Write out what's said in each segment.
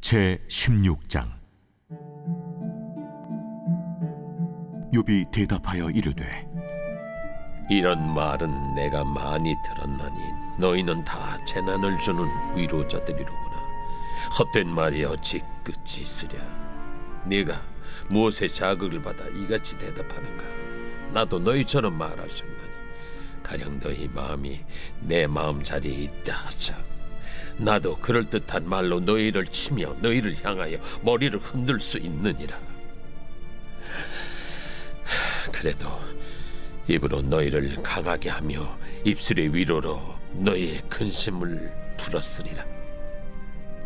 제16장. 욥이 대답하여 이르되, 이런 말은 내가 많이 들었나니 너희는 다 재난을 주는 위로자들이로구나. 헛된 말이 어찌 끝이 있으랴. 네가 무엇에 자극을 받아 이같이 대답하는가? 나도 너희처럼 말할 수 있나니 가령 너희 마음이 내 마음 자리에 있다 하자. 나도 그럴듯한 말로 너희를 치며 너희를 향하여 머리를 흔들 수 있느니라. 그래도 입으로 너희를 강하게 하며 입술의 위로로 너희의 근심을 풀었으리라.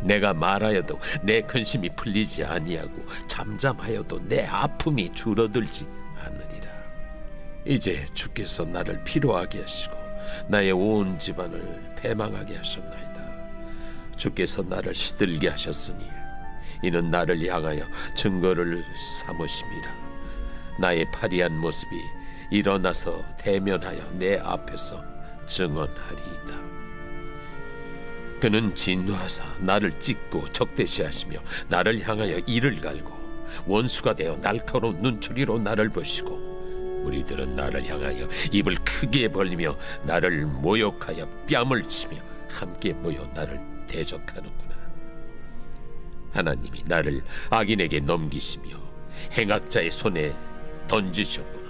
내가 말하여도 내 근심이 풀리지 아니하고 잠잠하여도 내 아픔이 줄어들지 않으리라. 이제 주께서 나를 피로하게 하시고 나의 온 집안을 패망하게 하셨나이다. 주께서 나를 시들게 하셨으니 이는 나를 향하여 증거를 삼으심이라. 나의 파리한 모습이 일어나서 대면하여 내 앞에서 증언하리이다. 그는 진노하사 나를 찢고 적대시하시며 나를 향하여 이를 갈고 원수가 되어 날카로운 눈초리로 나를 보시고 우리들은 나를 향하여 입을 크게 벌리며 나를 모욕하여 뺨을 치며 함께 모여 나를 대적하는구나. 하나님이 나를 악인에게 넘기시며 행악자의 손에 던지셨구나.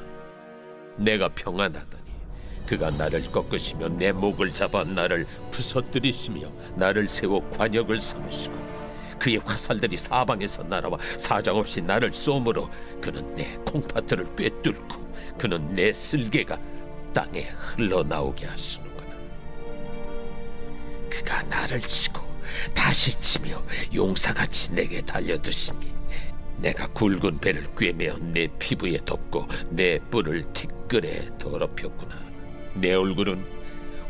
내가 평안하더니 그가 나를 꺾으시며 내 목을 잡아 나를 부서뜨리시며 나를 세워 관역을 삼으시고 그의 화살들이 사방에서 날아와 사정없이 나를 쏘므로 그는 내 콩팥들을 꿰뚫고 그는 내 쓸개가 땅에 흘러나오게 하시는구나. 그가 나를 치고 다시 치며 용사같이 내게 달려드시니 내가 굵은 배를 꿰매어 내 피부에 덮고 내 뿔을 티끌에 더럽혔구나. 내 얼굴은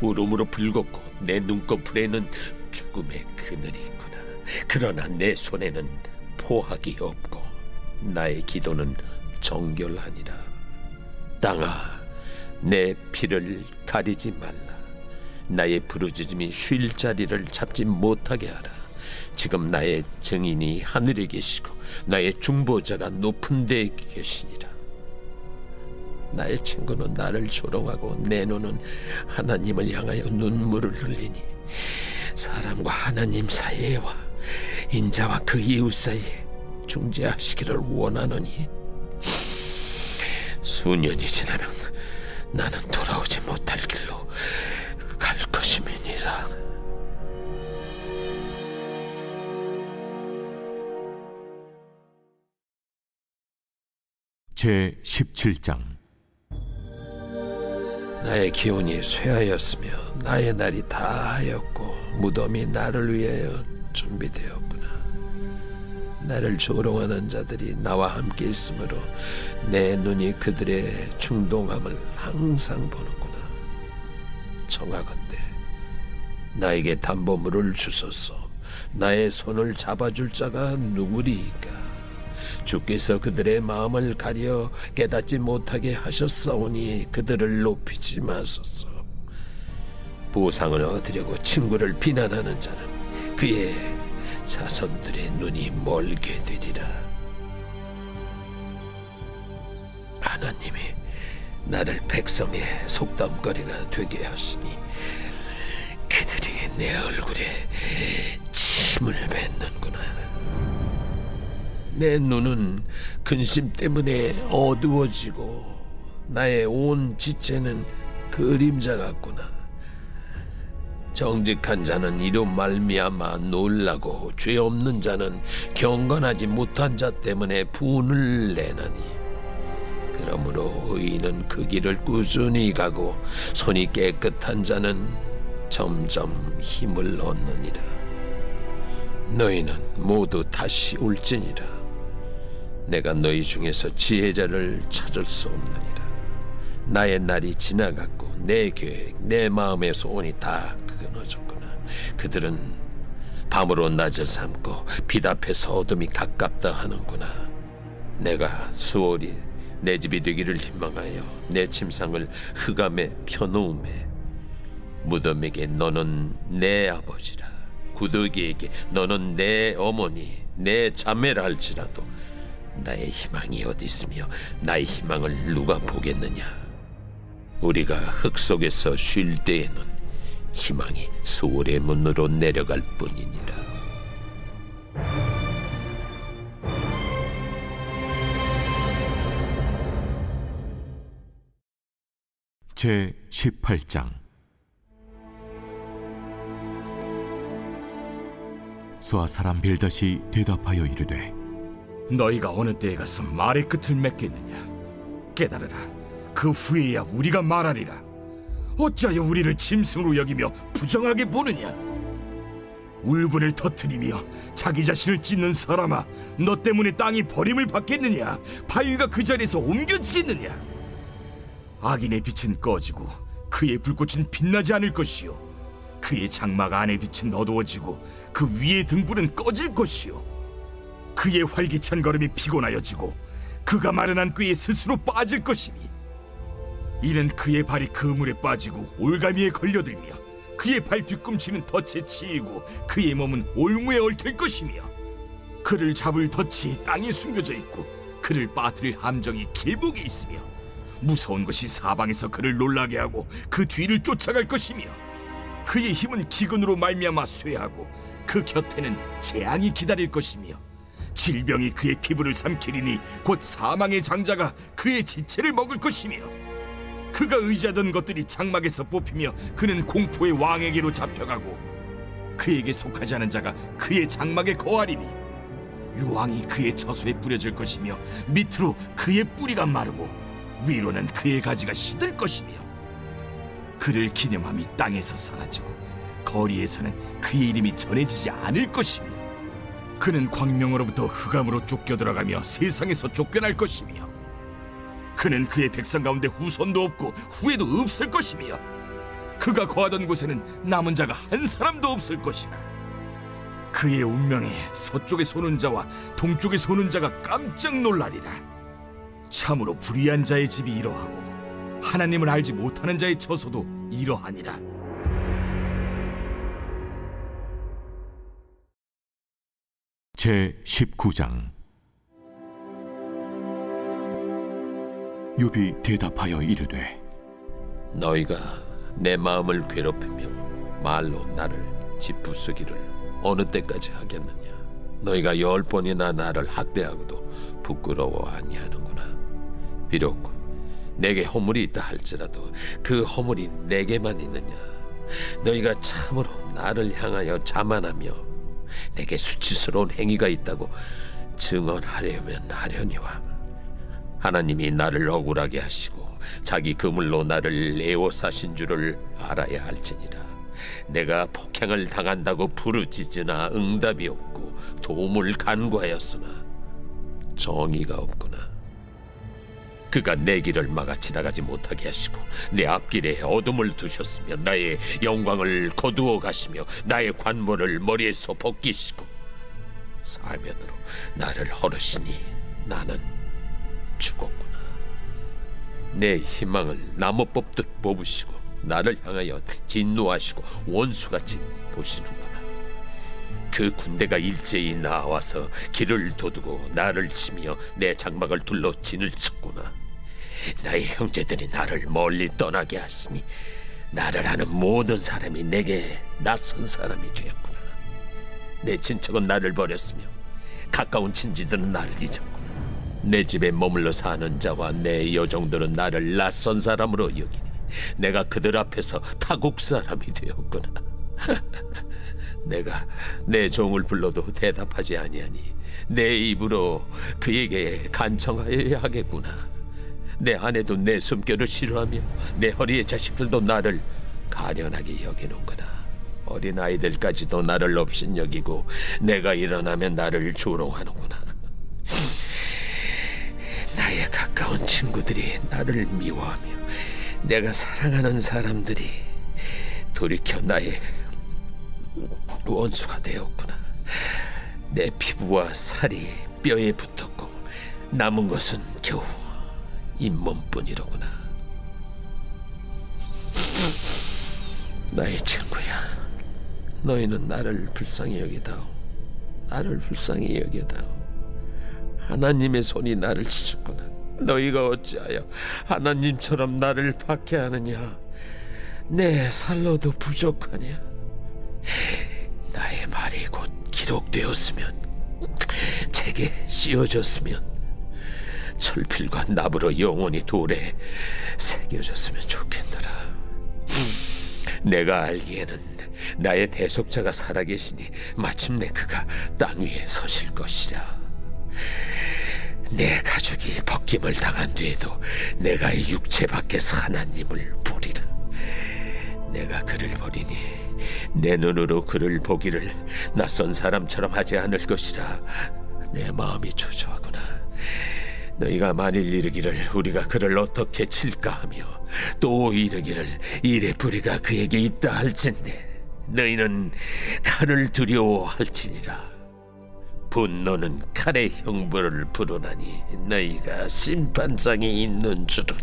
울음으로 붉었고 내 눈꺼풀에는 죽음의 그늘이 있구나. 그러나 내 손에는 포악이 없고 나의 기도는 정결하니라. 땅아, 내 피를 가리지 말라. 나의 부르짖음이 쉴 자리를 잡지 못하게 하라. 지금 나의 증인이 하늘에 계시고 나의 중보자가 높은 데에 계시니라. 나의 친구는 나를 조롱하고 내 눈은 하나님을 향하여 눈물을 흘리니 사람과 하나님 사이에와 인자와 그 이웃 사이에 중재하시기를 원하노니 수년이 지나면 나는 돌아오지 못할 길로 갈 것임이니라. 제17장. 나의 기운이 쇠하였으며 나의 날이 다하였고 무덤이 나를 위하여 준비되었구나. 나를 조롱하는 자들이 나와 함께 있으므로 내 눈이 그들의 충동함을 항상 보는구나. 청하건대 나에게 담보물을 주소서. 나의 손을 잡아줄 자가 누구리이까? 주께서 그들의 마음을 가려 깨닫지 못하게 하셨사오니 그들을 높이지 마소서. 보상을 얻으려고 친구를 비난하는 자는 그의 자손들의 눈이 멀게 되리라. 하나님이 나를 백성의 속담거리가 되게 하시니 그들이 내 얼굴에 침을 뱉는구나. 내 눈은 근심 때문에 어두워지고 나의 온 지체는 그림자 같구나. 정직한 자는 이로 말미암아 놀라고 죄 없는 자는 경건하지 못한 자 때문에 분을 내나니 그러므로 의인은 그 길을 꾸준히 가고 손이 깨끗한 자는 점점 힘을 얻느니라. 너희는 모두 다시 올지니라. 내가 너희 중에서 지혜자를 찾을 수 없느니라. 나의 날이 지나갔고 내 계획, 내 마음의 소원이 다 끊어졌구나. 그들은 밤으로 낮을 삼고 빛 앞에서 어둠이 가깝다 하는구나. 내가 수월이 내 집이 되기를 희망하여 내 침상을 흑암에 펴놓음에 무덤에게 너는 내 아버지라 구더기에게 너는 내 어머니, 내 자매라 할지라도 나의 희망이 어디 있으며 나의 희망을 누가 보겠느냐? 우리가 흙 속에서 쉴 때에는 희망이 소울의 문으로 내려갈 뿐이니라. 제 18장. 수아 사람 빌닷이 대답하여 이르되 너희가 어느 때에 가서 말의 끝을 맺겠느냐? 깨달으라. 그 후에야 우리가 말하리라. 어찌하여 우리를 짐승으로 여기며 부정하게 보느냐? 울분을 터뜨리며 자기 자신을 찢는 사람아, 너 때문에 땅이 버림을 받겠느냐? 바위가 그 자리에서 옮겨지겠느냐? 악인의 빛은 꺼지고 그의 불꽃은 빛나지 않을 것이요, 그의 장막 안의 빛은 어두워지고 그 위의 등불은 꺼질 것이요, 그의 활기찬 걸음이 피곤하여지고 그가 마련한 꾀에 스스로 빠질 것이니, 이는 그의 발이 그물에 빠지고 올가미에 걸려들며 그의 발 뒤꿈치는 덫에 치이고 그의 몸은 올무에 얽힐 것이며, 그를 잡을 덫이 땅에 숨겨져 있고 그를 빠뜨릴 함정이 길목에 있으며, 무서운 것이 사방에서 그를 놀라게 하고 그 뒤를 쫓아갈 것이며, 그의 힘은 기근으로 말미암아 쇠하고 그 곁에는 재앙이 기다릴 것이며, 질병이 그의 피부를 삼키리니 곧 사망의 장자가 그의 지체를 먹을 것이며, 그가 의지하던 것들이 장막에서 뽑히며 그는 공포의 왕에게로 잡혀가고 그에게 속하지 않은 자가 그의 장막에 거하리니, 유황이 그의 처소에 뿌려질 것이며 밑으로 그의 뿌리가 마르고 위로는 그의 가지가 시들 것이며, 그를 기념함이 땅에서 사라지고 거리에서는 그의 이름이 전해지지 않을 것이며, 그는 광명으로부터 흑암으로 쫓겨 들어가며 세상에서 쫓겨날 것이며, 그는 그의 백성 가운데 후손도 없고 후에도 없을 것이며, 그가 거하던 곳에는 남은 자가 한 사람도 없을 것이라. 그의 운명에 서쪽에 소는 자와 동쪽에 소는 자가 깜짝 놀라리라. 참으로 불의한 자의 집이 이러하고 하나님을 알지 못하는 자의 처소도 이러하니라. 제 19장. 욥이 대답하여 이르되 너희가 내 마음을 괴롭히며 말로 나를 짓부수기를 어느 때까지 하겠느냐? 너희가 10번이나 나를 학대하고도 부끄러워 아니하는구나. 비록 내게 허물이 있다 할지라도 그 허물이 내게만 있느냐? 너희가 참으로 나를 향하여 자만하며 내게 수치스러운 행위가 있다고 증언하려면 하려니와, 하나님이 나를 억울하게 하시고 자기 그물로 나를 애워싸신 줄을 알아야 할지니라. 내가 폭행을 당한다고 부르짖으나 응답이 없고 도움을 간구하였으나 정의가 없구나. 그가 내 길을 막아 지나가지 못하게 하시고 내 앞길에 어둠을 두셨으며 나의 영광을 거두어 가시며 나의 관모를 머리에서 벗기시고 사면으로 나를 허르시니 나는 죽었구나. 내 희망을 나무 뽑듯 뽑으시고 나를 향하여 진노하시고 원수같이 보시는구나. 그 군대가 일제히 나와서 길을 도두고 나를 치며 내 장막을 둘러 진을 쳤구나. 나의 형제들이 나를 멀리 떠나게 하시니 나를 아는 모든 사람이 내게 낯선 사람이 되었구나. 내 친척은 나를 버렸으며 가까운 친지들은 나를 잊었구나. 내 집에 머물러 사는 자와 내 여종들은 나를 낯선 사람으로 여기니 내가 그들 앞에서 타국 사람이 되었구나. 내가 내 종을 불러도 대답하지 아니하니 내 입으로 그에게 간청하여야 하겠구나. 내 아내도 내 숨결을 싫어하며 내 허리의 자식들도 나를 가련하게 여기는구나. 어린 아이들까지도 나를 업신여기고 내가 일어나면 나를 조롱하는구나. 나의 가까운 친구들이 나를 미워하며 내가 사랑하는 사람들이 돌이켜 나의 원수가 되었구나. 내 피부와 살이 뼈에 붙었고 남은 것은 겨우 잇몸뿐이로구나. 나의 친구야, 너희는 나를 불쌍히 여기다오. 나를 불쌍히 여기다오. 하나님의 손이 나를 치셨구나. 너희가 어찌하여 하나님처럼 나를 박해하느냐? 내 살로도 부족하냐? 나의 말이 곧 기록되었으면, 책에 씌워졌으면, 철필과 납으로 영원히 돌에 새겨졌으면 좋겠노라. 내가 알기에는 나의 대속자가 살아계시니 마침내 그가 땅 위에 서실 것이라. 내 가족이 벗김을 당한 뒤에도 내가 이 육체 밖에서 하나님을 보리라. 내가 그를 보리니 내 눈으로 그를 보기를 낯선 사람처럼 하지 않을 것이라. 내 마음이 초조하구나. 너희가 만일 이르기를 우리가 그를 어떻게 칠까 하며 또 이르기를 이래 뿌리가 그에게 있다 할진대 너희는 칼을 두려워할지니라. 분노는 칼의 형벌을 부르나니 너희가 심판장이 있는 줄을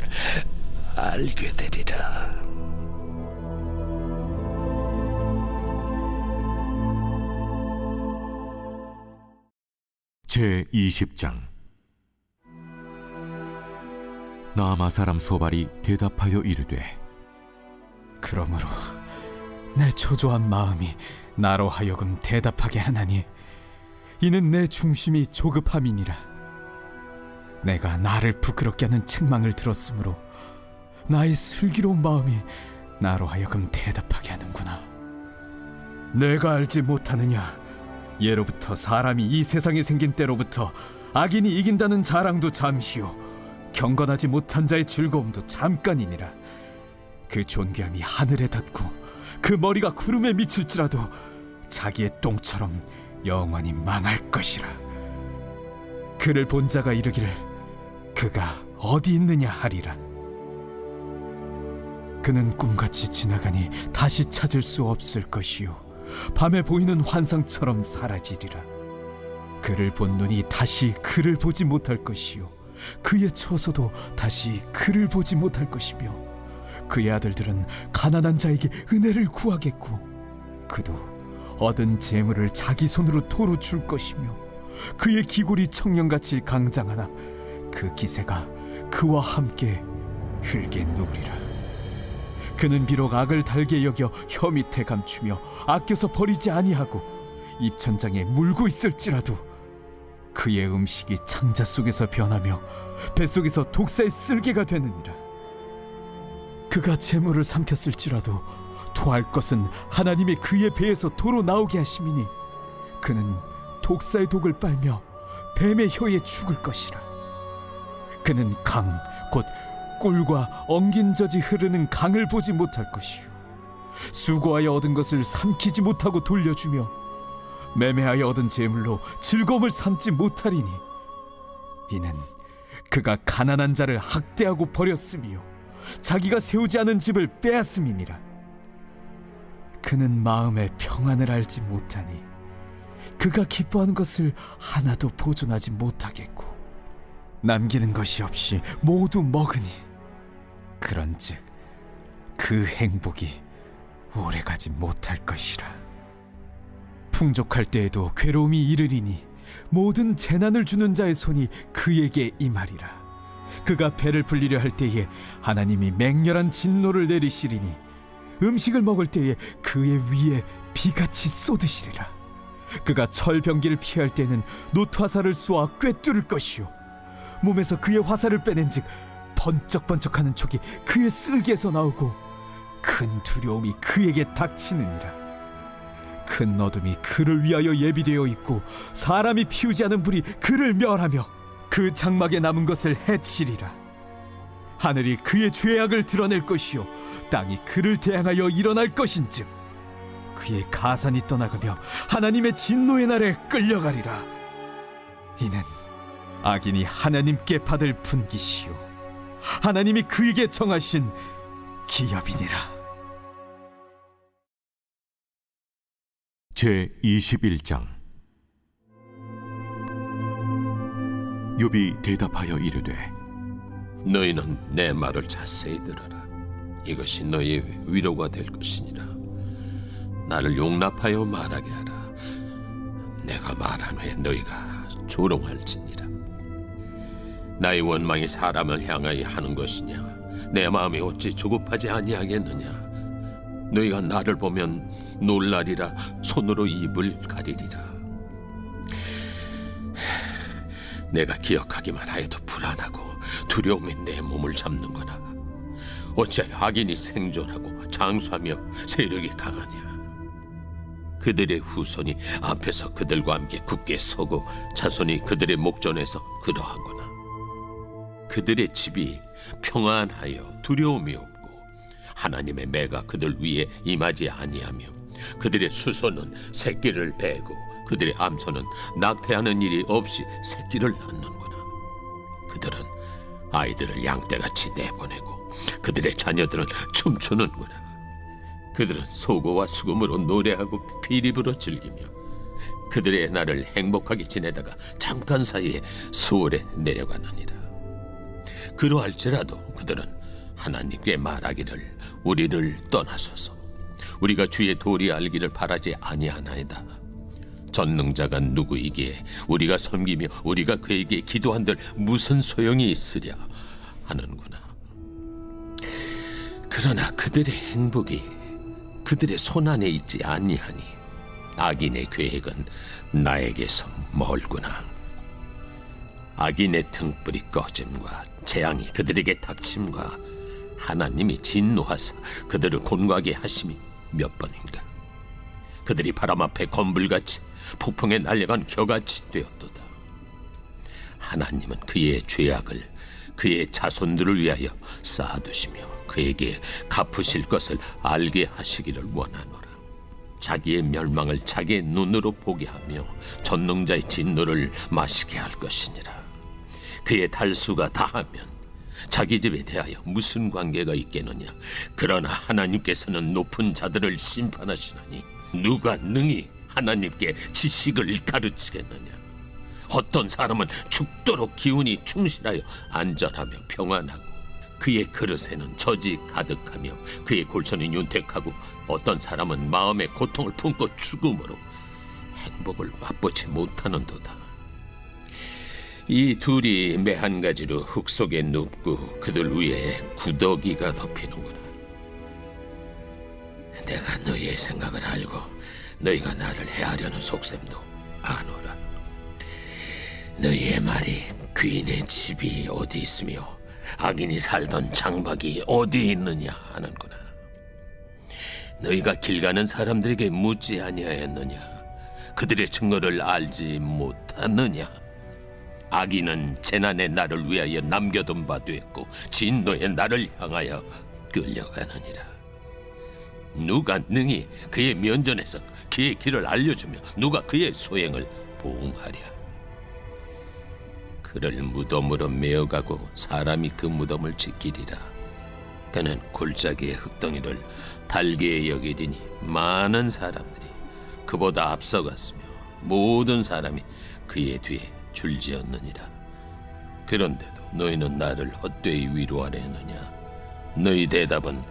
알게 되리라. 제20장. 나아마 사람 소발이 대답하여 이르되, 그러므로 내 초조한 마음이 나로 하여금 대답하게 하나니 이는 내 중심이 조급함이니라. 내가 나를 부끄럽게 하는 책망을 들었으므로 나의 슬기로운 마음이 나로 하여금 대답하게 하는구나. 내가 알지 못하느냐? 예로부터 사람이 이 세상에 생긴 때로부터 악인이 이긴다는 자랑도 잠시요 경건하지 못한 자의 즐거움도 잠깐이니라. 그 존귀함이 하늘에 닿고 그 머리가 구름에 미칠지라도 자기의 똥처럼 영원히 망할 것이라. 그를 본 자가 이르기를 그가 어디 있느냐 하리라. 그는 꿈같이 지나가니 다시 찾을 수 없을 것이요 밤에 보이는 환상처럼 사라지리라. 그를 본 눈이 다시 그를 보지 못할 것이요 그의 처소도 다시 그를 보지 못할 것이며 그의 아들들은 가난한 자에게 은혜를 구하겠고 그도 얻은 재물을 자기 손으로 도로 줄 것이며 그의 기골이 청년같이 강장하나 그 기세가 그와 함께 흙에 누우리라. 그는 비록 악을 달게 여겨 혀 밑에 감추며 아껴서 버리지 아니하고 입천장에 물고 있을지라도 그의 음식이 창자 속에서 변하며 뱃속에서 독사의 쓸개가 되느니라. 그가 재물을 삼켰을지라도 토할 것은 하나님이 그의 배에서 도로 나오게 하심이니 그는 독사의 독을 빨며 뱀의 혀에 죽을 것이라. 그는 강 곧 꿀과 엉긴 젖이 흐르는 강을 보지 못할 것이요 수고하여 얻은 것을 삼키지 못하고 돌려주며 매매하여 얻은 재물로 즐거움을 삼지 못하리니 이는 그가 가난한 자를 학대하고 버렸으며 자기가 세우지 않은 집을 빼앗음이니라. 그는 마음의 평안을 알지 못하니 그가 기뻐하는 것을 하나도 보존하지 못하겠고 남기는 것이 없이 모두 먹으니 그런즉 그 행복이 오래가지 못할 것이라. 풍족할 때에도 괴로움이 이르리니 모든 재난을 주는 자의 손이 그에게 임하리라. 그가 배를 불리려 할 때에 하나님이 맹렬한 진노를 내리시리니 음식을 먹을 때에 그의 위에 비같이 쏟으시리라. 그가 철병기를 피할 때는 놋화살을 쏘아 꿰뚫을 것이요 몸에서 그의 화살을 빼낸즉 번쩍번쩍하는 촉이 그의 쓸개에서 나오고 큰 두려움이 그에게 닥치느니라. 큰 어둠이 그를 위하여 예비되어 있고 사람이 피우지 않은 불이 그를 멸하며 그 장막에 남은 것을 해치리라. 하늘이 그의 죄악을 드러낼 것이요 땅이 그를 대항하여 일어날 것인즉 그의 가산이 떠나가며 하나님의 진노의 날에 끌려가리라. 이는 악인이 하나님께 받을 분깃이요 하나님이 그에게 정하신 기업이니라. 제21장. 욥이 대답하여 이르되, 너희는 내 말을 자세히 들어라. 이것이 너희의 위로가 될 것이니라. 나를 용납하여 말하게 하라. 내가 말한 후에 너희가 조롱할지니라. 나의 원망이 사람을 향하여 하는 것이냐? 내 마음이 어찌 조급하지 아니하겠느냐? 너희가 나를 보면 놀라리라. 손으로 입을 가리리라. 내가 기억하기만 하여도 불안하고 두려움이 내 몸을 잡는구나. 어찌하여 악인이 생존하고 장수하며 세력이 강하냐? 그들의 후손이 앞에서 그들과 함께 굳게 서고 자손이 그들의 목전에서 그러하구나. 그들의 집이 평안하여 두려움이 없고 하나님의 매가 그들 위에 임하지 아니하며 그들의 수소는 새끼를 베고 그들의 암소는 낙태하는 일이 없이 새끼를 낳는구나. 그들은 아이들을 양떼같이 내보내고 그들의 자녀들은 춤추는구나. 그들은 소고와 수금으로 노래하고 피립으로 즐기며 그들의 날을 행복하게 지내다가 잠깐 사이에 수월에 내려가느니라. 그러할지라도 그들은 하나님께 말하기를 우리를 떠나소서. 우리가 주의 도리 알기를 바라지 아니하나이다. 전능자가 누구이기에 우리가 섬기며 우리가 그에게 기도한들 무슨 소용이 있으랴 하는구나. 그러나 그들의 행복이 그들의 손안에 있지 아니하니 악인의 계획은 나에게서 멀구나. 악인의 등불이 꺼짐과 재앙이 그들에게 닥침과 하나님이 진노하사 그들을 곤고하게 하심이 몇 번인가. 그들이 바람 앞에 건불같이 폭풍에 날려간 겨같이 되었도다. 하나님은 그의 죄악을 그의 자손들을 위하여 쌓아두시며 그에게 갚으실 것을 알게 하시기를 원하노라. 자기의 멸망을 자기의 눈으로 보게 하며 전능자의 진노를 마시게 할 것이니라. 그의 달수가 다하면 자기 집에 대하여 무슨 관계가 있겠느냐? 그러나 하나님께서는 높은 자들을 심판하시나니 누가 능히 하나님께 지식을 가르치겠느냐? 어떤 사람은 죽도록 기운이 충실하여 안전하며 평안하고 그의 그릇에는 젖이 가득하며 그의 골선이 윤택하고 어떤 사람은 마음의 고통을 품고 죽음으로 행복을 맛보지 못하는도다. 이 둘이 매 한 가지로 흙 속에 눕고 그들 위에 구더기가 덮이는구나. 내가 너희의 생각을 알고 너희가 나를 해하려는 속셈도 아노라. 너희의 말이 귀인의 집이 어디 있으며 악인이 살던 장막이 어디 있느냐 하는구나. 너희가 길 가는 사람들에게 묻지 아니하였느냐? 그들의 증거를 알지 못하느냐? 악인은 재난의 날을 위하여 남겨둔 바 됐고 진노의 날을 향하여 끌려가느니라. 누가 능히 그의 면전에서 그의 길을 알려주며 누가 그의 소행을 보응하랴? 그를 무덤으로 메어가고 사람이 그 무덤을 지키리라. 그는 골짜기의 흙덩이를 달게 여기리니 많은 사람들이 그보다 앞서갔으며 모든 사람이 그의 뒤에 줄지었느니라. 그런데도 너희는 나를 헛되이 위로하려 했느냐? 너희 대답은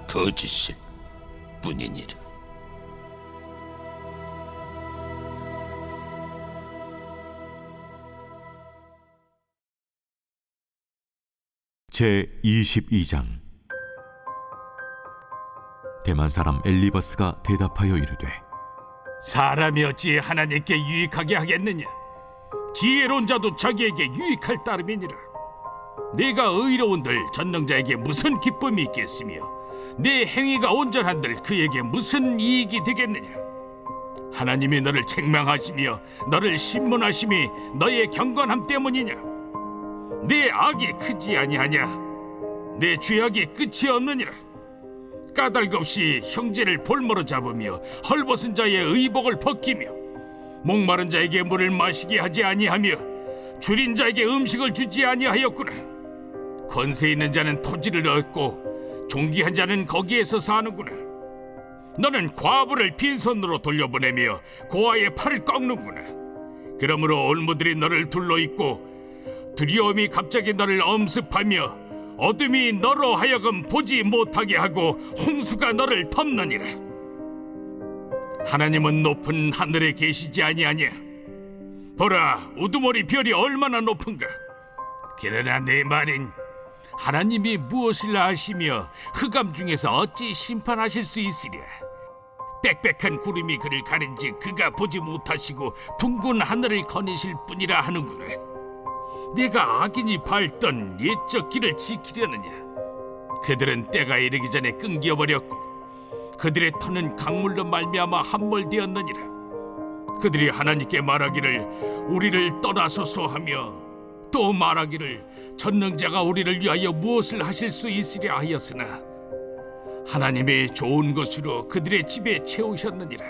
거짓일 뿐이니라. 제22장. 대만 사람 엘리버스가 대답하여 이르되 사람이 어찌 하나님께 유익하게 하겠느냐? 지혜로운 자도 자기에게 유익할 따름이니라. 내가 의로운들 전능자에게 무슨 기쁨이 있겠으며 내 행위가 온전한들 그에게 무슨 이익이 되겠느냐? 하나님이 너를 책망하시며 너를 신문하심이 너의 경건함 때문이냐? 내 악이 크지 아니하냐? 내 죄악이 끝이 없느니라. 까닭 없이 형제를 볼모로 잡으며 헐벗은 자의 의복을 벗기며 목마른 자에게 물을 마시게 하지 아니하며 줄인 자에게 음식을 주지 아니하였구나. 권세 있는 자는 토지를 얻고 존귀한 자는 거기에서 사는구나. 너는 과부를 빈손으로 돌려보내며 고아의 팔을 꺾는구나. 그러므로 올무들이 너를 둘러있고 두려움이 갑자기 너를 엄습하며 어둠이 너로 하여금 보지 못하게 하고 홍수가 너를 덮느니라. 하나님은 높은 하늘에 계시지 아니하냐? 보라, 우두머리 별이 얼마나 높은가? 그러나 내 말인 하나님이 무엇을 아시며 흑암 중에서 어찌 심판하실 수 있으랴? 빽빽한 구름이 그를 가린지 그가 보지 못하시고 둥근 하늘을 거니실 뿐이라 하는구나. 네가 악인이 밟던 옛적 길을 지키려느냐? 그들은 때가 이르기 전에 끊겨버렸고 그들의 터는 강물로 말미암아 함몰되었느니라. 그들이 하나님께 말하기를 우리를 떠나소서 하며 또 말하기를 전능자가 우리를 위하여 무엇을 하실 수 있으랴 하였으나 하나님의 좋은 것으로 그들의 집에 채우셨느니라.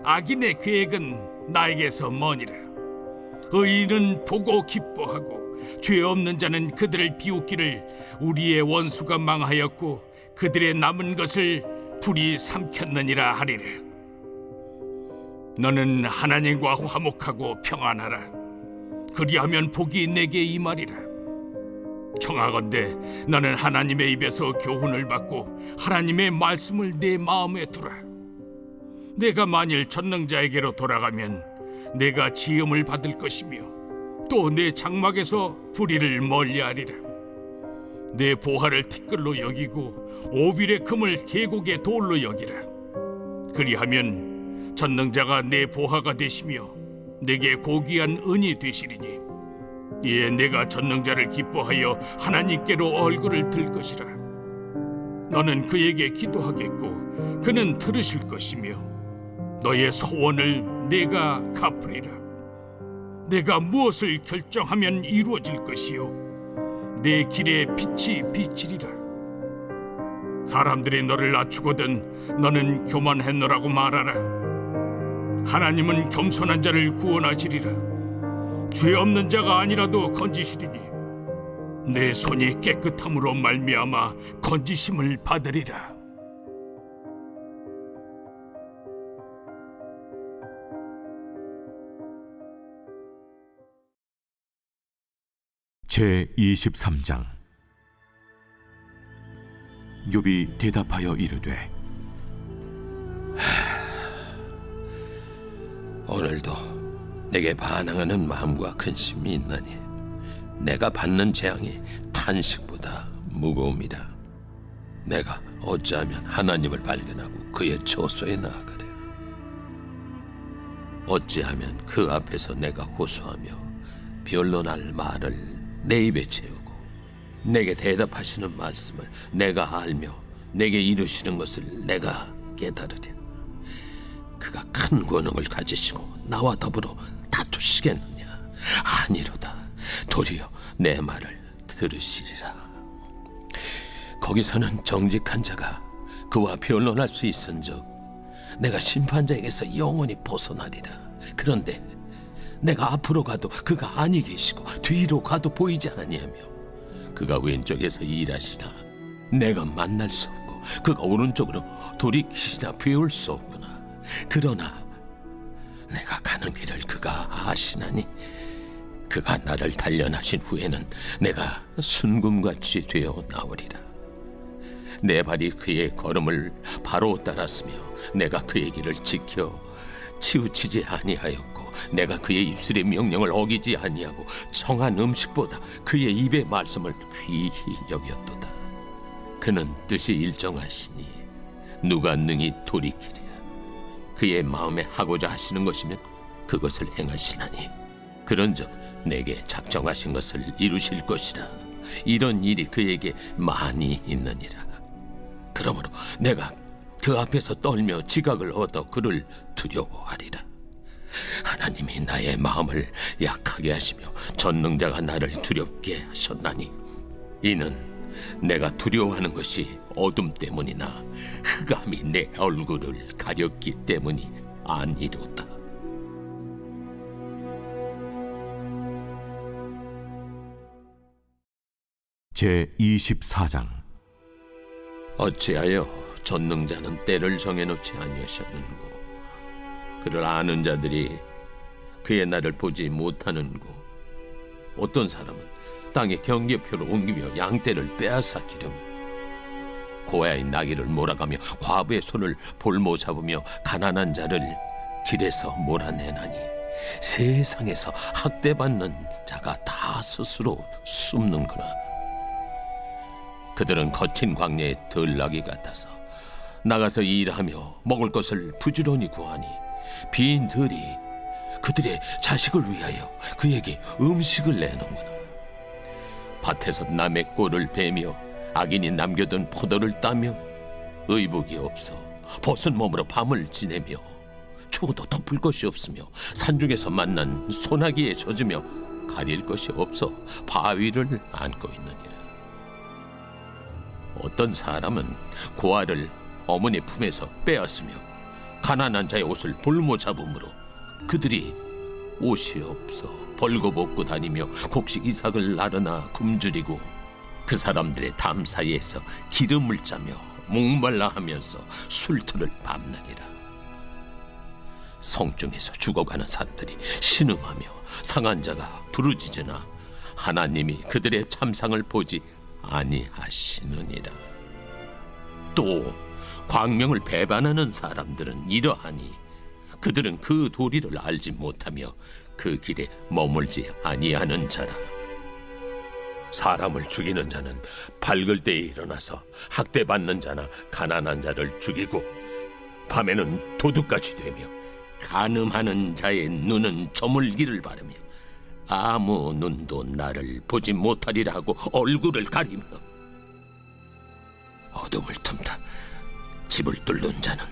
악인의 계획은 나에게서 머니라. 의인은 보고 기뻐하고 죄 없는 자는 그들을 비웃기를 우리의 원수가 망하였고 그들의 남은 것을 불이 삼켰느니라 하리라. 너는 하나님과 화목하고 평안하라. 그리하면 복이 내게 임하리라. 청하건대 너는 하나님의 입에서 교훈을 받고 하나님의 말씀을 내 마음에 두라. 내가 만일 전능자에게로 돌아가면 내가 지음을 받을 것이며 또 내 장막에서 불의를 멀리하리라. 내 보화를 티끌로 여기고 오빌의 금을 계곡의 돌로 여기라. 그리하면 전능자가 내 보화가 되시며 내게 고귀한 은이 되시리니 이에 내가 전능자를 기뻐하여 하나님께로 얼굴을 들 것이라. 너는 그에게 기도하겠고 그는 들으실 것이며 너의 소원을 내가 갚으리라. 내가 무엇을 결정하면 이루어질 것이요 내 길에 빛이 비치리라. 사람들이 너를 낮추거든 너는 교만했노라고 말하라. 하나님은 겸손한 자를 구원하시리라. 죄 없는 자가 아니라도 건지시리니 내 손이 깨끗함으로 말미암아 건지심을 받으리라. 제23장. 욥이 대답하여 이르되 오늘도 내게 반항하는 마음과 근심이 있나니 내가 받는 재앙이 탄식보다 무거움이라. 내가 어찌하면 하나님을 발견하고 그의 처소에 나아가랴. 어찌하면 그 앞에서 내가 호소하며 변론할 말을 내 입에 채우고 내게 대답하시는 말씀을 내가 알며 내게 이루시는 것을 내가 깨달으랴. 그가 큰 권능을 가지시고 나와 더불어 다투시겠느냐? 아니로다. 도리어 내 말을 들으시리라. 거기서는 정직한 자가 그와 변론할 수 있은즉 내가 심판자에게서 영원히 벗어나리라. 그런데 내가 앞으로 가도 그가 아니 계시고 뒤로 가도 보이지 아니하며 그가 왼쪽에서 일하시나 내가 만날 수 없고 그가 오른쪽으로 돌이키시나 배울 수 없구나. 그러나 내가 가는 길을 그가 아시나니 그가 나를 단련하신 후에는 내가 순금같이 되어 나오리라. 내 발이 그의 걸음을 바로 따랐으며 내가 그의 길을 지켜 치우치지 아니하였고 내가 그의 입술의 명령을 어기지 아니하고 청한 음식보다 그의 입의 말씀을 귀히 여겼도다. 그는 뜻이 일정하시니 누가 능히 돌이키랴. 그의 마음에 하고자 하시는 것이면 그것을 행하시나니 그런즉 내게 작정하신 것을 이루실 것이라. 이런 일이 그에게 많이 있느니라. 그러므로 내가 그 앞에서 떨며 지각을 얻어 그를 두려워하리라. 하나님이 나의 마음을 약하게 하시며 전능자가 나를 두렵게 하셨나니 이는 내가 두려워하는 것이 어둠 때문이나 흑암이 내 얼굴을 가렸기 때문이 아니로다. 제24장. 어찌하여 전능자는 때를 정해놓지 아니하셨는고 그를 아는 자들이 그의 날을 보지 못하는고 어떤 사람은 땅의 경계표를 옮기며 양떼를 빼앗아 기르며 고아의 나귀를 몰아가며 과부의 손을 볼모 잡으며 가난한 자를 길에서 몰아내나니 세상에서 학대받는 자가 다 스스로 숨는구나. 그들은 거친 광야의 들나귀 같아서 나가서 일하며 먹을 것을 부지런히 구하니 빈들이 그들의 자식을 위하여 그에게 음식을 내놓는구나. 밭에서 남의 꼴을 베며 악인이 남겨둔 포도를 따며 의복이 없어 벗은 몸으로 밤을 지내며 추워도 덮을 것이 없으며 산중에서 만난 소나기에 젖으며 가릴 것이 없어 바위를 안고 있느니라. 어떤 사람은 고아를 어머니 품에서 빼앗으며 가난한 자의 옷을 볼모 잡음으로 그들이 옷이 없어 벌거벗고 다니며 곡식 이삭을 나르나 굶주리고 그 사람들의 담 사이에서 기름을 짜며 목말라 하면서 술틀을 밟느니라. 성중에서 죽어가는 사람들이 신음하며 상한 자가 부르짖으나 하나님이 그들의 참상을 보지 아니하시느니라. 또 광명을 배반하는 사람들은 이러하니 그들은 그 도리를 알지 못하며 그 길에 머물지 아니하는 자라. 사람을 죽이는 자는 밝을 때에 일어나서 학대받는 자나 가난한 자를 죽이고 밤에는 도둑같이 되며 간음하는 자의 눈은 저물기를 바라며 아무 눈도 나를 보지 못하리라 하고 얼굴을 가리며 어둠을 틈타 집을 뚫는 자는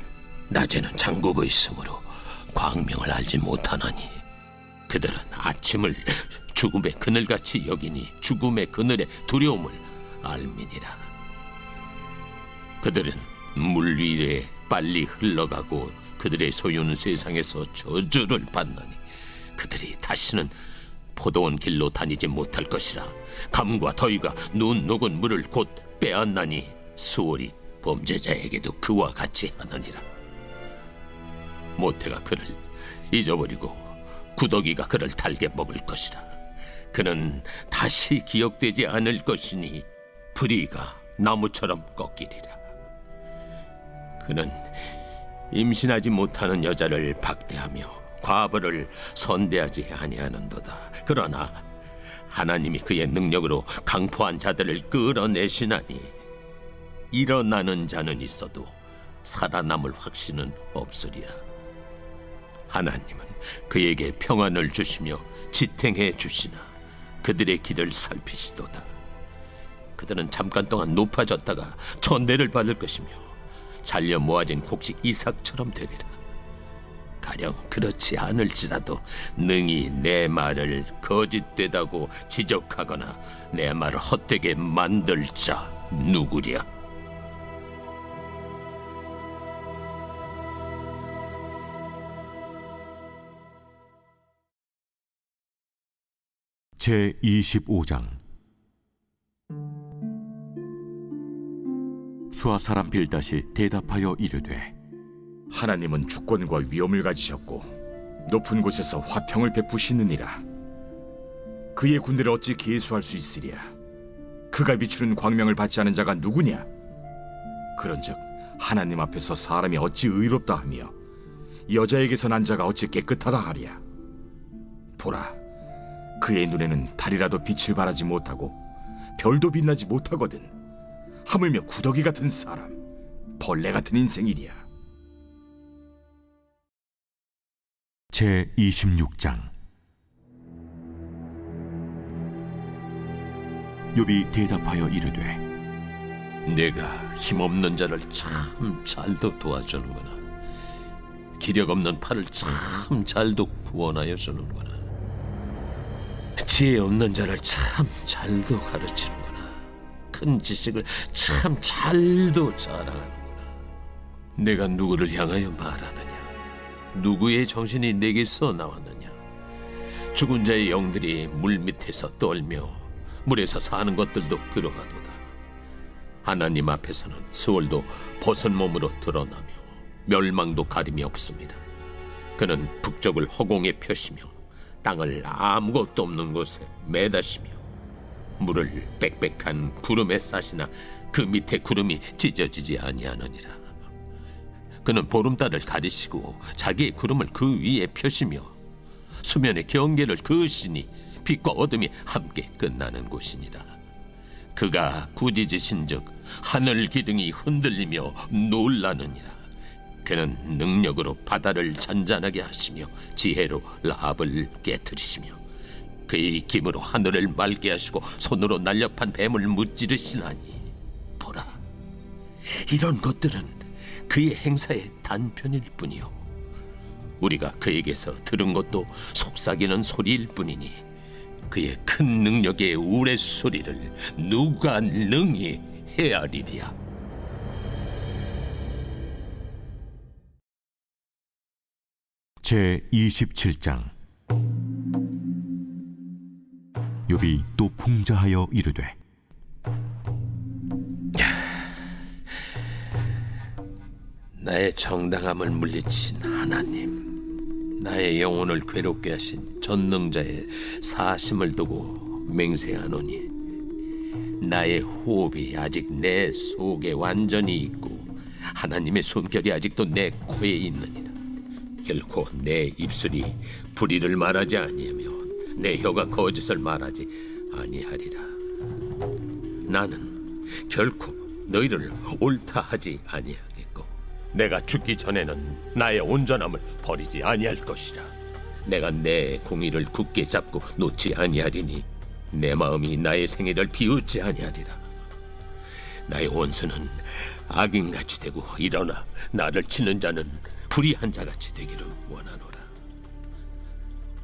낮에는 잠그고 있으므로 광명을 알지 못하나니 그들은 아침을 죽음의 그늘같이 여기니 죽음의 그늘의 두려움을 알미니라. 그들은 물 위에 빨리 흘러가고 그들의 소유는 세상에서 저주를 받나니 그들이 다시는 포도원 길로 다니지 못할 것이라. 감과 더위가 눈 녹은 물을 곧 빼앗나니 수월이 범죄자에게도 그와 같이 하느니라. 모태가 그를 잊어버리고 구더기가 그를 달게 먹을 것이라. 그는 다시 기억되지 않을 것이니 불의가 나무처럼 꺾이리라. 그는 임신하지 못하는 여자를 박대하며 과부를 선대하지 아니하는도다. 그러나 하나님이 그의 능력으로 강포한 자들을 끌어내시나니 일어나는 자는 있어도 살아남을 확신은 없으리라. 하나님은 그에게 평안을 주시며 지탱해 주시나 그들의 길을 살피시도다. 그들은 잠깐 동안 높아졌다가 천대를 받을 것이며 잘려 모아진 곡식 이삭처럼 되리라. 가령 그렇지 않을지라도 능히 내 말을 거짓되다고 지적하거나 내 말을 헛되게 만들 자 누구랴. 제25장. 수아 사람 빌닷이 대답하여 이르되 하나님은 주권과 위엄을 가지셨고 높은 곳에서 화평을 베푸시느니라. 그의 군대를 어찌 계수할 수 있으랴. 그가 비추는 광명을 받지 않은 자가 누구냐. 그런즉 하나님 앞에서 사람이 어찌 의롭다 하며 여자에게서 난 자가 어찌 깨끗하다 하랴. 보라, 그의 눈에는 달이라도 빛을 발하지 못하고 별도 빛나지 못하거든. 하물며 구더기 같은 사람, 벌레 같은 인생이랴. 제26장. 욥이 대답하여 이르되 내가 힘없는 자를 참 잘도 도와주는구나. 기력 없는 팔을 참 잘도 구원하여 주는구나. 지혜 없는 자를 참 잘도 가르치는구나. 큰 지식을 참 잘도 자랑하는구나. 내가 누구를 향하여 말하느냐? 누구의 정신이 내게서 나왔느냐? 죽은 자의 영들이 물 밑에서 떨며 물에서 사는 것들도 그러하도다. 하나님 앞에서는 스월도 벗은 몸으로 드러나며 멸망도 가림이 없습니다. 그는 북쪽을 허공에 펴시며 땅을 아무것도 없는 곳에 매다시며 물을 빽빽한 구름에 싸시나 그 밑에 구름이 찢어지지 아니하느니라. 그는 보름달을 가리시고 자기의 구름을 그 위에 펴시며 수면의 경계를 그으시니 빛과 어둠이 함께 끝나는 곳이니라. 그가 꾸짖으신즉 하늘 기둥이 흔들리며 놀라느니라. 그는 능력으로 바다를 잔잔하게 하시며 지혜로 라합을 깨뜨리시며 그의 힘으로 하늘을 맑게 하시고 손으로 날렵한 뱀을 무찌르시나니 보라, 이런 것들은 그의 행사의 단편일 뿐이요 우리가 그에게서 들은 것도 속삭이는 소리일 뿐이니 그의 큰 능력의 우레소리를 누가 능히 헤아리랴. 제 27장. 욥이 또 풍자하여 이르되 나의 정당함을 물리친 하나님, 나의 영혼을 괴롭게 하신 전능자의 사심을 두고 맹세하노니 나의 호흡이 아직 내 속에 완전히 있고 하나님의 손결이 아직도 내 코에 있느니라. 결코 내 입술이 불의를 말하지 아니하며 내 혀가 거짓을 말하지 아니하리라. 나는 결코 너희를 옳다 하지 아니하겠고 내가 죽기 전에는 나의 온전함을 버리지 아니할 것이라. 내가 내 공의를 굳게 잡고 놓지 아니하리니 내 마음이 나의 생애를 비웃지 아니하리라. 나의 원수는 악인같이 되고 일어나 나를 치는 자는 불의한 자같이 되기를 원하노라.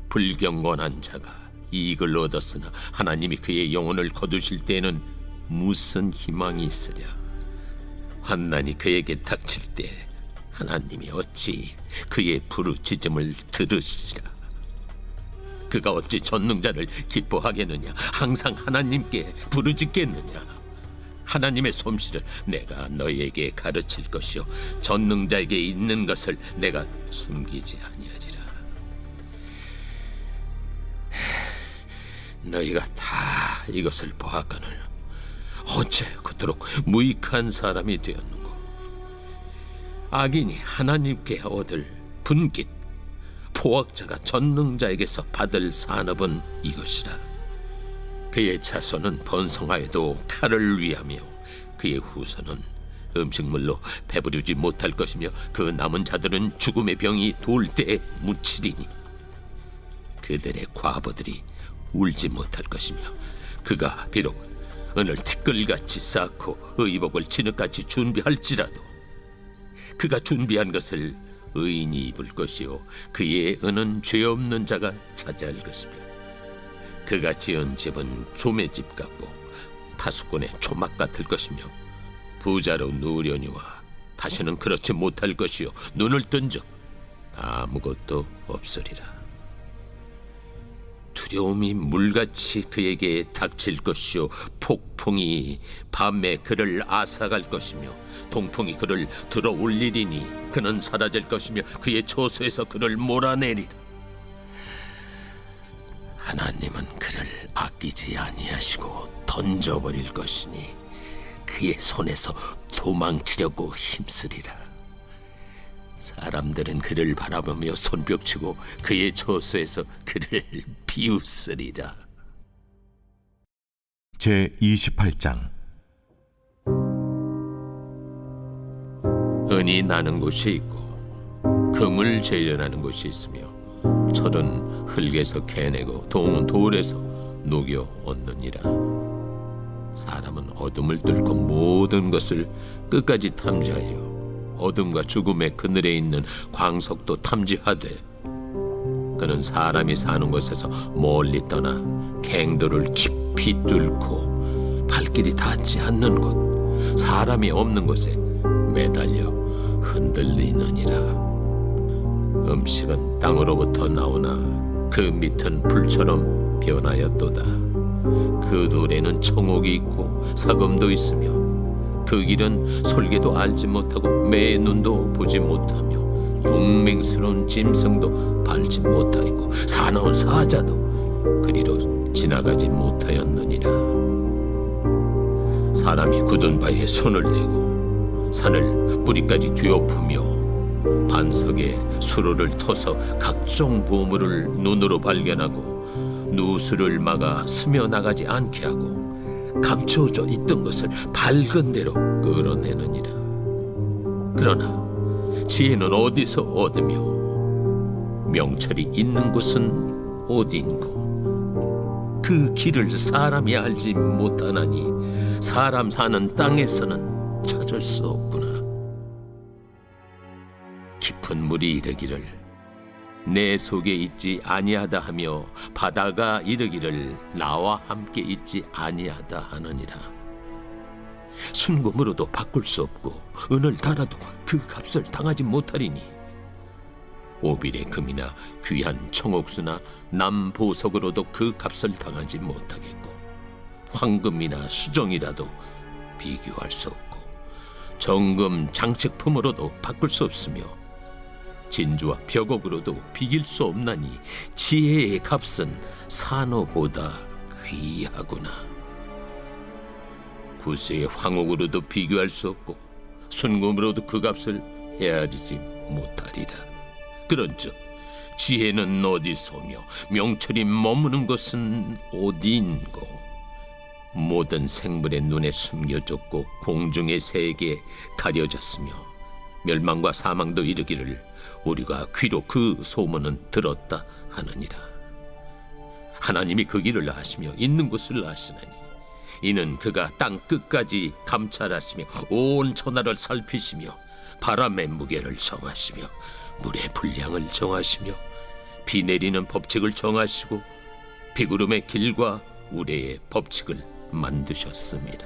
불경건한 자가 이익을 얻었으나 하나님이 그의 영혼을 거두실 때에는 무슨 희망이 있으랴. 환난이 그에게 닥칠 때 하나님이 어찌 그의 부르짖음을 들으시라. 그가 어찌 전능자를 기뻐하겠느냐. 항상 하나님께 부르짖겠느냐. 하나님의 솜씨를 내가 너희에게 가르칠 것이요 전능자에게 있는 것을 내가 숨기지 아니하리라. 너희가 다 이것을 보았거늘 어째 그토록 무익한 사람이 되었는고. 악인이 하나님께 얻을 분깃, 포악자가 전능자에게서 받을 산업은 이것이라. 그의 자손은 번성하여도 칼을 위하며 그의 후손은 음식물로 배부르지 못할 것이며 그 남은 자들은 죽음의 병이 돌 때에 묻히리니 그들의 과부들이 울지 못할 것이며 그가 비록 은을 티끌같이 쌓고 의복을 진흙같이 준비할지라도 그가 준비한 것을 의인이 입을 것이요 그의 은은 죄 없는 자가 차지할 것이며 그가 지은 집은 조매집 같고 파수꾼의 초막 같을 것이며 부자로 누우려니와 다시는 그렇지 못할 것이요 눈을 뜬 적 아무것도 없으리라. 두려움이 물같이 그에게 닥칠 것이요 폭풍이 밤에 그를 앗아갈 것이며 동풍이 그를 들어 올리리니 그는 사라질 것이며 그의 처소에서 그를 몰아내리라. 하나님은 그를 아끼지 아니하시고 던져버릴 것이니 그의 손에서 도망치려고 힘쓰리라. 사람들은 그를 바라보며 손뼉치고 그의 처소에서 그를 비웃으리라. 제 28장. 은이 나는 곳이 있고 금을 재련하는 곳이 있으며 철은 흙에서 캐내고 동은 돌에서 녹여 얻느니라. 사람은 어둠을 뚫고 모든 것을 끝까지 탐지하여 어둠과 죽음의 그늘에 있는 광석도 탐지하되 그는 사람이 사는 곳에서 멀리 떠나 갱도를 깊이 뚫고 발길이 닿지 않는 곳 사람이 없는 곳에 매달려 흔들리느니라. 음식은 땅으로부터 나오나 그 밑은 불처럼 변하였도다. 그 돌에는 청옥이 있고 사금도 있으며 그 길은 솔개도 알지 못하고 매의 눈도 보지 못하며 용맹스러운 짐승도 밟지 못하였고 사나운 사자도 그리로 지나가지 못하였느니라. 사람이 굳은 바위에 손을 대고 산을 뿌리까지 뒤엎으며 반석에 수로를 터서 각종 보물을 눈으로 발견하고 누수를 막아 스며나가지 않게 하고 감춰져 있던 것을 밝은 대로 끌어내느니라. 그러나 지혜는 어디서 얻으며 명철이 있는 곳은 어디인고? 그 길을 사람이 알지 못하나니 사람 사는 땅에서는 찾을 수 없구나. 깊은 물이 이르기를 내 속에 있지 아니하다 하며 바다가 이르기를 나와 함께 있지 아니하다 하느니라. 순금으로도 바꿀 수 없고 은을 달아도 그 값을 당하지 못하리니 오빌의 금이나 귀한 청옥수나 남보석으로도 그 값을 당하지 못하겠고 황금이나 수정이라도 비교할 수 없고 정금 장식품으로도 바꿀 수 없으며 진주와 벽옥으로도 비길 수 없나니 지혜의 값은 산호보다 귀하구나. 구세의 황옥으로도 비교할 수 없고 순금으로도 그 값을 헤아리지 못하리라. 그런즉 지혜는 어디서며 명철이 머무는 것은 어디인고? 모든 생물의 눈에 숨겨졌고 공중의 새에게 가려졌으며 멸망과 사망도 이르기를 우리가 귀로 그 소문은 들었다 하느니라. 하나님이 그 길을 아시며 있는 곳을 아시나니 이는 그가 땅 끝까지 감찰하시며 온 천하를 살피시며 바람의 무게를 정하시며 물의 분량을 정하시며 비 내리는 법칙을 정하시고 비구름의 길과 우레의 법칙을 만드셨습니다.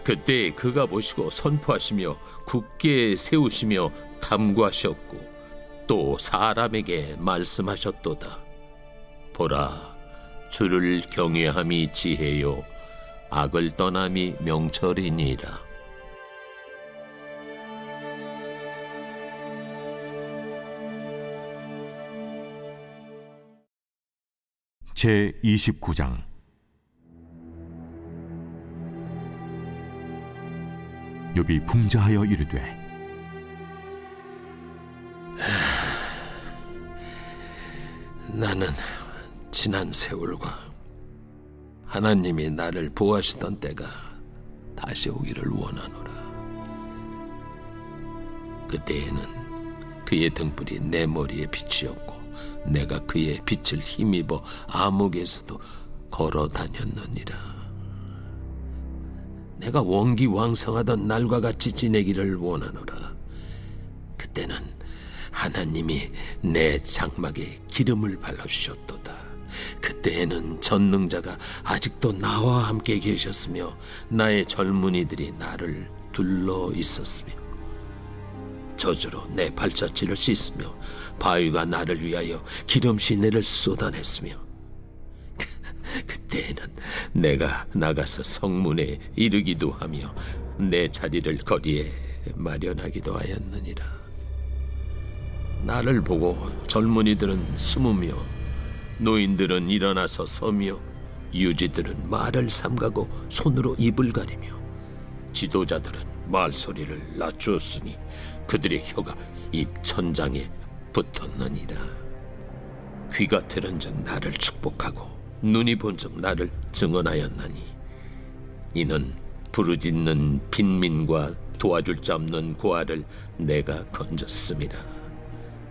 그때 그가 보시고 선포하시며 굳게 세우시며 탐구하셨고 또 사람에게 말씀하셨도다. 보라, 주를 경외함이 지혜요 악을 떠남이 명철이니라. 제 29장. 욥이 풍자하여 이르되 나는 지난 세월과 하나님이 나를 보호하시던 때가 다시 오기를 원하노라. 그때에는 그의 등불이 내 머리에 빛이었고 내가 그의 빛을 힘입어 암흑에서도 걸어 다녔느니라. 내가 원기왕성하던 날과 같이 지내기를 원하노라. 그때는 하나님이 내 장막에 기름을 발라주셨도다. 그때에는 전능자가 아직도 나와 함께 계셨으며 나의 젊은이들이 나를 둘러 있었으며 저주로 내 발자취를 씻으며 바위가 나를 위하여 기름 시내를 쏟아냈으며 그때에는 내가 나가서 성문에 이르기도 하며 내 자리를 거리에 마련하기도 하였느니라. 나를 보고 젊은이들은 숨으며 노인들은 일어나서 서며 유지들은 말을 삼가고 손으로 입을 가리며 지도자들은 말소리를 낮추었으니 그들의 혀가 입 천장에 붙었느니라. 귀가 들은즉 나를 축복하고 눈이 본즉 나를 증언하였나니 이는 부르짖는 빈민과 도와줄 자 없는 고아를 내가 건졌습니다.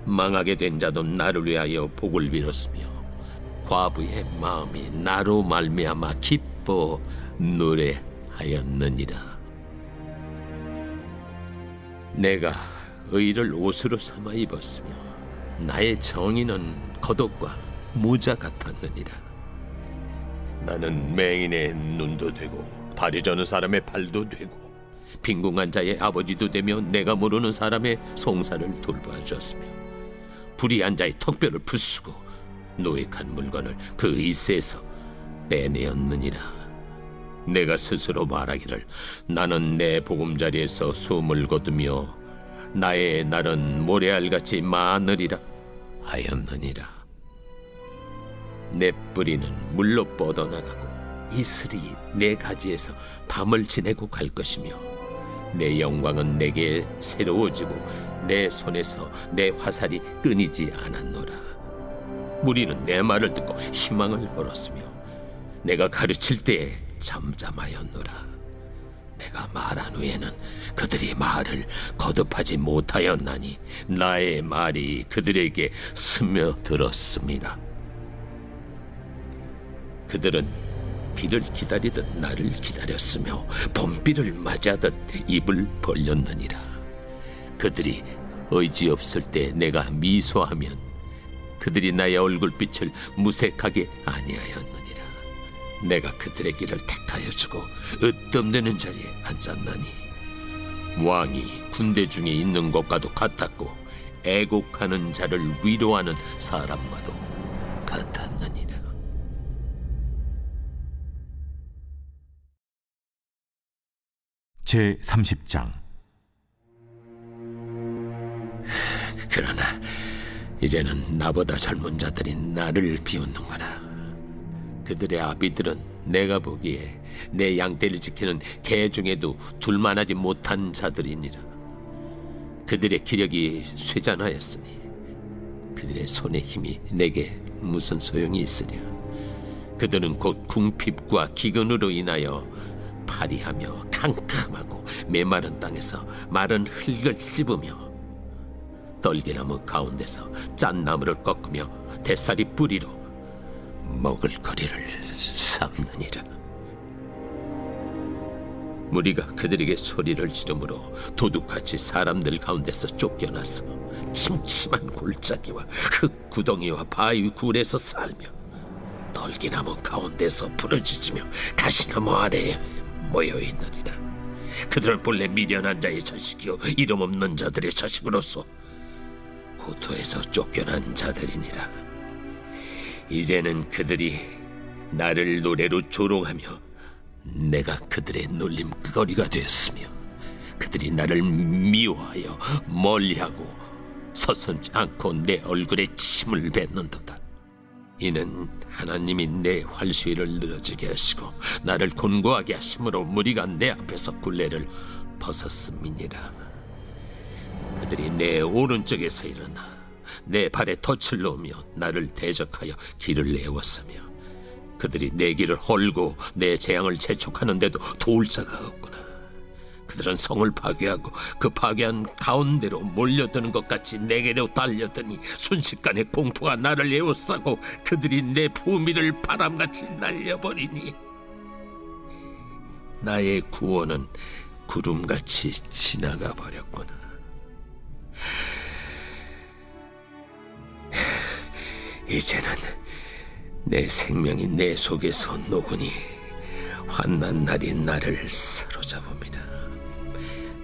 망하게 된 자도 나를 위하여 복을 빌었으며 과부의 마음이 나로 말미암아 기뻐 노래하였느니라. 내가 의를 옷으로 삼아 입었으며 나의 정의는 겉옷과 모자 같았느니라. 나는 맹인의 눈도 되고 다리 저는 사람의 발도 되고 빈궁한 자의 아버지도 되며 내가 모르는 사람의 송사를 돌봐주었으며 불의한 자의 턱뼈를 부수고 노획한 물건을 그 이새에서 빼내었느니라. 내가 스스로 말하기를 나는 내 보금자리에서 숨을 거두며 나의 날은 모래알같이 많으리라 하였느니라. 내 뿌리는 물로 뻗어나가고 이슬이 내 가지에서 밤을 지내고 갈 것이며 내 영광은 내게 새로워지고 내 손에서 내 화살이 끊이지 않았노라. 무리는 내 말을 듣고 희망을 벌었으며 내가 가르칠 때에 잠잠하였노라. 내가 말한 후에는 그들이 말을 거듭하지 못하였나니 나의 말이 그들에게 스며들었습니다. 그들은 비를 기다리듯 나를 기다렸으며 봄비를 맞이하듯 입을 벌렸느니라. 그들이 의지없을 때 내가 미소하면 그들이 나의 얼굴빛을 무색하게 아니하였느니라. 내가 그들의 길을 택하여 주고 으뜸되는 자리에 앉았나니 왕이 군대 중에 있는 것과도 같았고 애곡하는 자를 위로하는 사람과도 같았느니라. 제 30장. 그러나 이제는 나보다 젊은 자들이 나를 비웃는구나. 그들의 아비들은 내가 보기에 내 양떼를 지키는 개 중에도 둘만하지 못한 자들이니라. 그들의 기력이 쇠잔하였으니 그들의 손의 힘이 내게 무슨 소용이 있으랴. 그들은 곧 궁핍과 기근으로 인하여 파리하며 캄캄하고 메마른 땅에서 마른 흙을 씹으며 떨기나무 가운데서 짠 나무를 꺾으며 대사리 뿌리로 먹을거리를 삼느니라. 무리가 그들에게 소리를 지르므로 도둑같이 사람들 가운데서 쫓겨나서 침침한 골짜기와 흙 구덩이와 바위 굴에서 살며 떨기나무 가운데서 부러지지며 가시나무 아래에 모여있느니라. 그들은 본래 미련한 자의 자식이요 이름 없는 자들의 자식으로서 고토에서 쫓겨난 자들이니라. 이제는 그들이 나를 노래로 조롱하며 내가 그들의 놀림거리가 되었으며 그들이 나를 미워하여 멀리하고 서슴지 않고 내 얼굴에 침을 뱉는도다. 이는 하나님이 내 활수위를 늘어지게 하시고 나를 곤고하게 하심으로 무리가 내 앞에서 굴레를 벗었음이니라. 그들이 내 오른쪽에서 일어나 내 발에 덫을 놓으며 나를 대적하여 길을 내었으며 그들이 내 길을 헐고 내 재앙을 재촉하는데도 도울 자가 없구나. 그들은 성을 파괴하고 그 파괴한 가운데로 몰려드는 것 같이 내게로 달려드니 순식간에 공포가 나를 에워싸고 그들이 내 부미를 바람같이 날려버리니 나의 구원은 구름같이 지나가 버렸구나. 이제는 내 생명이 내 속에서 녹으니 환난 날이 나를 사로잡습니다.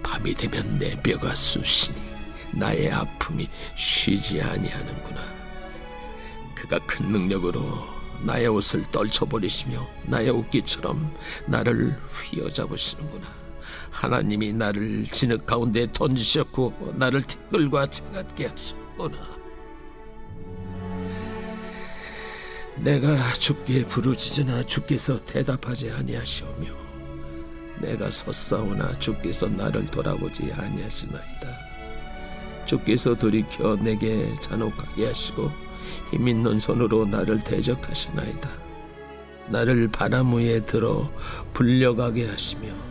밤이 되면 내 뼈가 쑤시니 나의 아픔이 쉬지 아니하는구나. 그가 큰 능력으로 나의 옷을 떨쳐버리시며 나의 옷깃처럼 나를 휘어잡으시는구나. 하나님이 나를 진흙 가운데 던지셨고 나를 티끌과 채같게 하셨구나. 내가 주께 부르짖으나 주께서 대답하지 아니하시오며 내가 섰사오나 주께서 나를 돌아보지 아니하시나이다. 주께서 돌이켜 내게 잔혹하게 하시고 힘있는 손으로 나를 대적하시나이다. 나를 바람 위에 들어 불려가게 하시며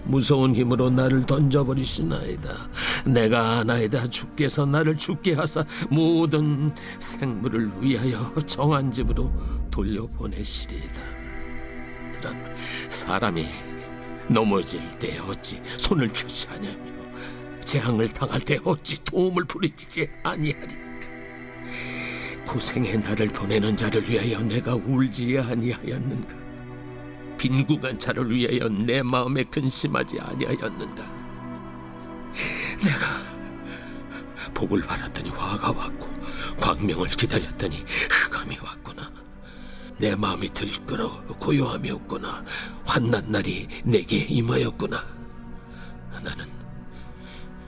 무서운 힘으로 나를 던져버리시나이다. 내가 아나이다. 주께서 나를 죽게 하사 모든 생물을 위하여 정한 집으로 돌려보내시리이다. 그러나 사람이 넘어질 때 어찌 손을 펴지 아니하며 재앙을 당할 때 어찌 도움을 부르짖지 아니하리까. 고생의 나를 보내는 자를 위하여 내가 울지 아니하였는가. 빈궁한 자를 위하여 내 마음에 근심하지 아니하였는가. 내가 복을 바랐더니 화가 왔고 광명을 기다렸더니 흑암이 왔구나. 내 마음이 들끓어 고요함이 없구나. 환난 날이 내게 임하였구나. 나는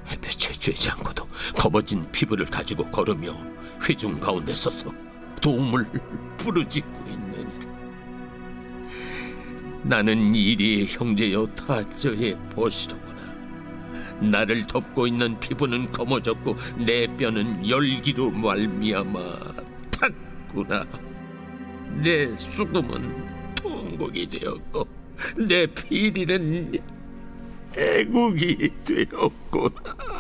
햇볕에 쬐지 않고도 검어진 피부를 가지고 걸으며 회중 가운데 서서 도움을 부르짖고 있느니라. 나는 이리의 형제여 타저의 벗이로구나. 나를 덮고 있는 피부는 검어졌고 내 뼈는 열기로 말미암아 탔구나. 내 수금은 통곡이 되었고 내 피리는 애국이 되었구나.